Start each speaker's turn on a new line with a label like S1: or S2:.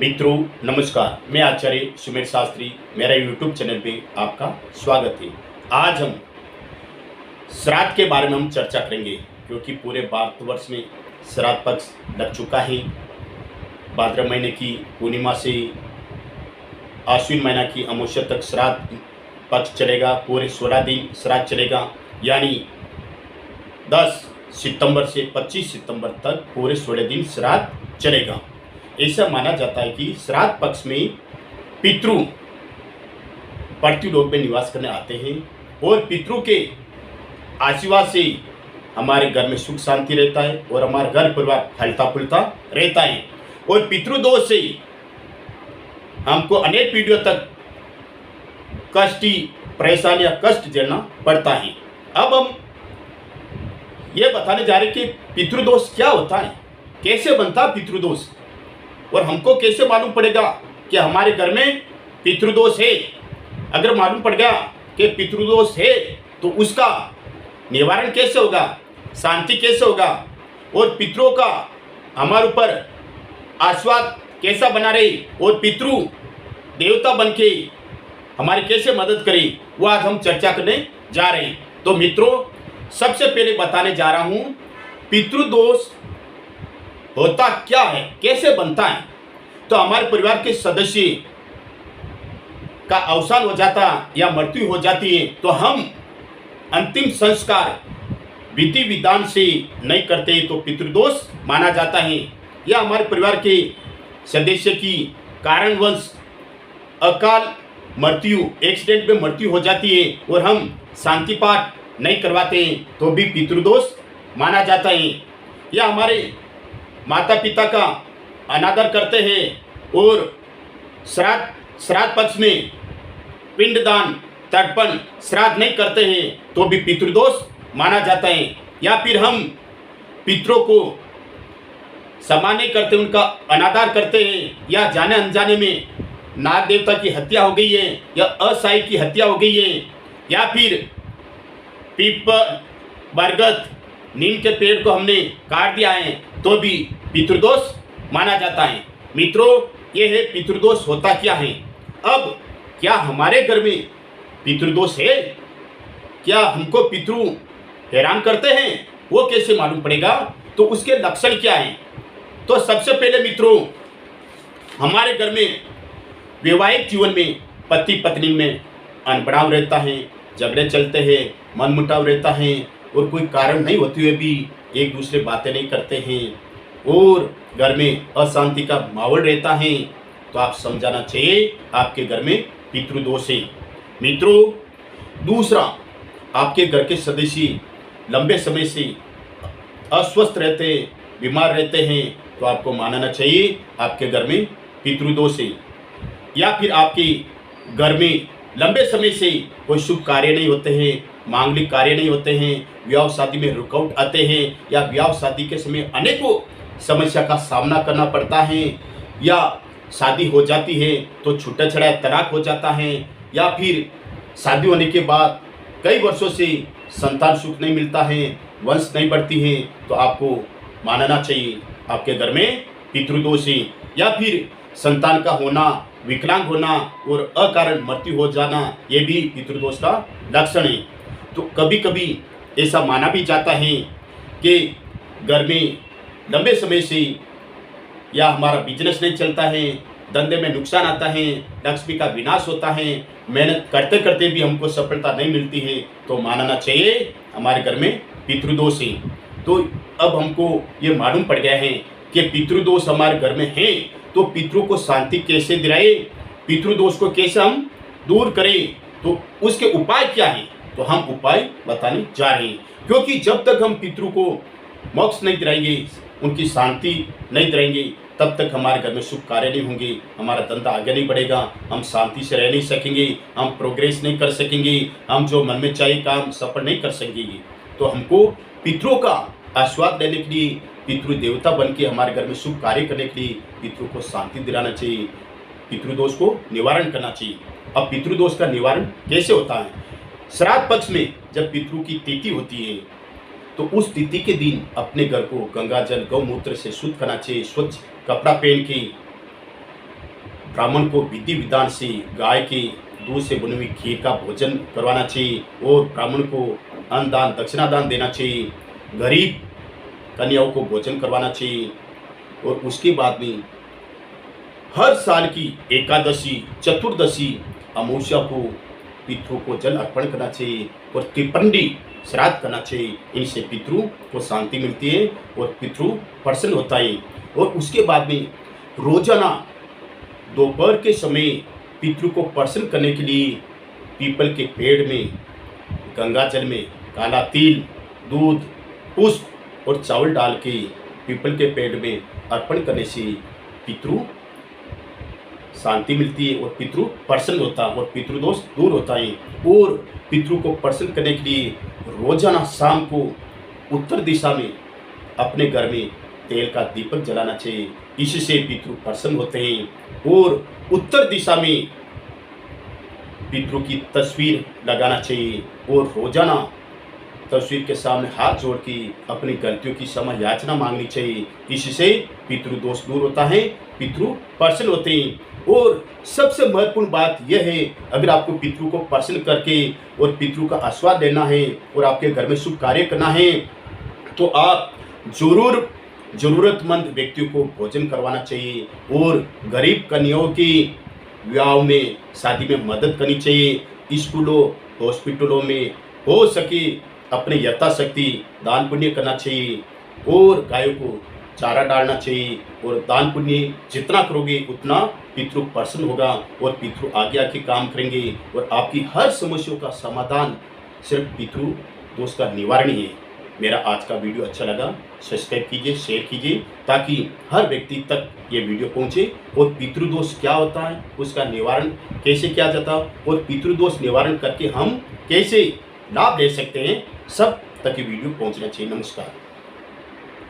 S1: मित्रों नमस्कार, मैं आचार्य सुमेर शास्त्री, मेरा यूट्यूब चैनल पे आपका स्वागत है। आज हम श्राद्ध के बारे में हम चर्चा करेंगे, क्योंकि पूरे भारतवर्ष में श्राद्ध पक्ष लग चुका है। भाद्र महीने की पूर्णिमा से आश्विन महीना की अमावस्या तक श्राद्ध पक्ष चलेगा। पूरे 16 दिन श्राद्ध चलेगा, यानी 10 सितंबर से 25 सितंबर तक पूरे 16 दिन श्राद्ध चलेगा। ऐसा माना जाता है कि श्राद्ध पक्ष में पितृ पार्थिव लोक में निवास करने आते हैं और पितृ के आशीर्वाद से हमारे घर में सुख शांति रहता है और हमारा घर परिवार फलता फूलता रहता है। और पितृदोष से हमको अनेक पीढ़ियों तक परेशानी या कष्ट झेलना पड़ता है। अब हम ये बताने जा रहे हैं कि पितृदोष क्या होता है, कैसे बनता है पितृदोष, और हमको कैसे मालूम पड़ेगा कि हमारे घर में पितृदोष है। अगर मालूम पड़ गया कि पितृदोष है तो उसका निवारण कैसे होगा, शांति कैसे होगा, और पितरों का हमारे ऊपर आशीर्वाद कैसा बना रहे और पितृ देवता बन के हमारी कैसे मदद करे, वो आज हम चर्चा करने जा रहे हैं। तो मित्रों, सबसे पहले बताने जा रहा हूँ पितृदोष होता क्या है, कैसे बनता है। तो हमारे परिवार के सदस्य का अवसान हो जाता या मृत्यु हो जाती है तो हम अंतिम संस्कार विधि विधान से नहीं करते तो पितृदोष माना जाता है। या हमारे परिवार के सदस्य की कारणवश अकाल मृत्यु, एक्सीडेंट में मृत्यु हो जाती है और हम शांति पाठ नहीं करवाते तो भी पितृदोष माना जाता है। या हमारे माता पिता का अनादर करते हैं और श्राद्ध पक्ष में पिंडदान तर्पण श्राद्ध नहीं करते हैं तो भी पितृदोष माना जाता है। या फिर हम पितरों को सम्मान नहीं करते, उनका अनादर करते हैं, या जाने अनजाने में नाग देवता की हत्या हो गई है या असाई की हत्या हो गई है, या फिर पीपल बरगद नीम के पेड़ को हमने काट दिया है तो भी पितृदोष माना जाता है। मित्रों, ये है पितृदोष होता क्या है। अब क्या हमारे घर में पितृदोष है, क्या हमको पितृ हैरान करते हैं, वो कैसे मालूम पड़ेगा, तो उसके लक्षण क्या हैं। तो सबसे पहले मित्रों, हमारे घर में वैवाहिक जीवन में पति पत्नी में अनबनाव रहता है, झगड़े चलते हैं, मनमुटाव रहता है और कोई कारण नहीं होते हुए भी एक दूसरे बातें नहीं करते हैं और घर में अशांति का माहौल रहता है, तो आप समझाना चाहिए आपके घर में पितृदोष है। मित्रों, दूसरा, आपके घर के सदस्य लंबे समय से अस्वस्थ रहते, बीमार रहते हैं तो आपको मानना चाहिए आपके घर में पितृदोष है। या फिर आपके घर में लंबे समय से कोई शुभ कार्य नहीं होते हैं, मांगलिक कार्य नहीं होते हैं, विवाह शादी में रुकावट आते हैं, या विवाह शादी के समय अनेकों समस्या का सामना करना पड़ता है, या शादी हो जाती है तो छूटा छड़ा तलाक हो जाता है, या फिर शादी होने के बाद कई वर्षों से संतान सुख नहीं मिलता है, वंश नहीं बढ़ती है, तो आपको मानना चाहिए आपके घर में पितृदोष है। या फिर संतान का होना, विकलांग होना और अकारण मृत्यु हो जाना, ये भी पितृदोष का लक्षण है। तो कभी कभी ऐसा माना भी जाता है कि घर में लंबे समय से या हमारा बिजनेस नहीं चलता है, धंधे में नुकसान आता है, लक्ष्मी का विनाश होता है, मेहनत करते करते भी हमको सफलता नहीं मिलती है, तो मानना चाहिए हमारे घर में पितृदोष है। तो अब हमको ये मालूम पड़ गया है कि पितृदोष हमारे घर में है, तो पितरों को शांति कैसे दिलाए, पितृदोष को कैसे हम दूर करें, तो उसके उपाय क्या है, तो हम उपाय बताने जा रहे हैं। क्योंकि जब तक हम पितृ को मोक्ष नहीं दिलाएंगे, उनकी शांति नहीं दिलाएंगे, तब तक हमारे घर में शुभ कार्य नहीं होंगे, हमारा धंधा आगे नहीं बढ़ेगा, हम शांति से रह नहीं सकेंगे, हम प्रोग्रेस नहीं कर सकेंगे, हम जो मन में चाहिए काम सफल नहीं कर सकेंगे। तो हमको पितरों का आशीर्वाद लेने के लिए, पितृ देवता बन के हमारे घर में शुभ कार्य करने के लिए पितृ को शांति दिलाना चाहिए, पितृदोष को निवारण करना चाहिए। अब पितृदोष का निवारण कैसे होता है। श्राद्ध पक्ष में जब पितृ की तिथि होती है तो उस तिथि के दिन अपने घर को गंगा जल गौमूत्र से शुद्ध करना चाहिए, स्वच्छ कपड़ा पहन के ब्राह्मण को विधि विधान से गाय के दूध से बनी हुई खीर का भोजन करवाना चाहिए और ब्राह्मण को अन्न दान दक्षिणा दान देना चाहिए, गरीब कन्याओं को भोजन करवाना चाहिए। और उसके बाद में हर साल की एकादशी, चतुर्दशी, अमावस्या को पितरों को जल अर्पण करना चाहिए और त्रिपंडी श्राद्ध करना चाहिए। इनसे पितरों को शांति मिलती है और पितृ प्रसन्न होता है। और उसके बाद में रोजाना दोपहर के समय पितृ को प्रसन्न करने के लिए पीपल के पेड़ में गंगा जल में काला तिल, दूध, पुष्प और चावल डाल के पीपल के पेड़ में अर्पण करने से पितृ शांति मिलती है और पितृ प्रसन्न होता है और पितृदोष दूर होता है। और पितृ को प्रसन्न करने के लिए रोजाना शाम को उत्तर दिशा में अपने घर में तेल का दीपक जलाना चाहिए। इससे पितृ प्रसन्न होते हैं। और उत्तर दिशा में पितृ की तस्वीर लगाना चाहिए और रोजाना तस्वीर के सामने हाथ जोड़ के अपनी गलतियों की क्षमा याचना मांगनी चाहिए। इससे पितृदोष दूर होता है, पितृ प्रसन्न होते हैं। और सबसे महत्वपूर्ण बात यह है, अगर आपको पितृ को प्रसन्न करके और पितृ का आशीर्वाद लेना है और आपके घर में शुभ कार्य करना है तो आप जरूर जरूरतमंद व्यक्तियों को भोजन करवाना चाहिए और गरीब कन्याओं की विवाह में, शादी में मदद करनी चाहिए। स्कूलों, हॉस्पिटलों में हो सके अपने यथाशक्ति दान पुण्य करना चाहिए और गायों को चारा डालना चाहिए। और दान पुण्य जितना करोगे उतना पितृ प्रसन्न होगा और पितृ आगे आके काम करेंगे और आपकी हर समस्याओं का समाधान सिर्फ पितृ दोष का निवारण ही है। मेरा आज का वीडियो अच्छा लगा, सब्सक्राइब कीजिए, शेयर कीजिए ताकि हर व्यक्ति तक ये वीडियो पहुंचे और पितृदोष क्या होता है, उसका निवारण कैसे किया जाता है और पितृदोष निवारण करके हम कैसे लाभ ले सकते हैं, सब तक ये वीडियो पहुंचना चाहिए। नमस्कार।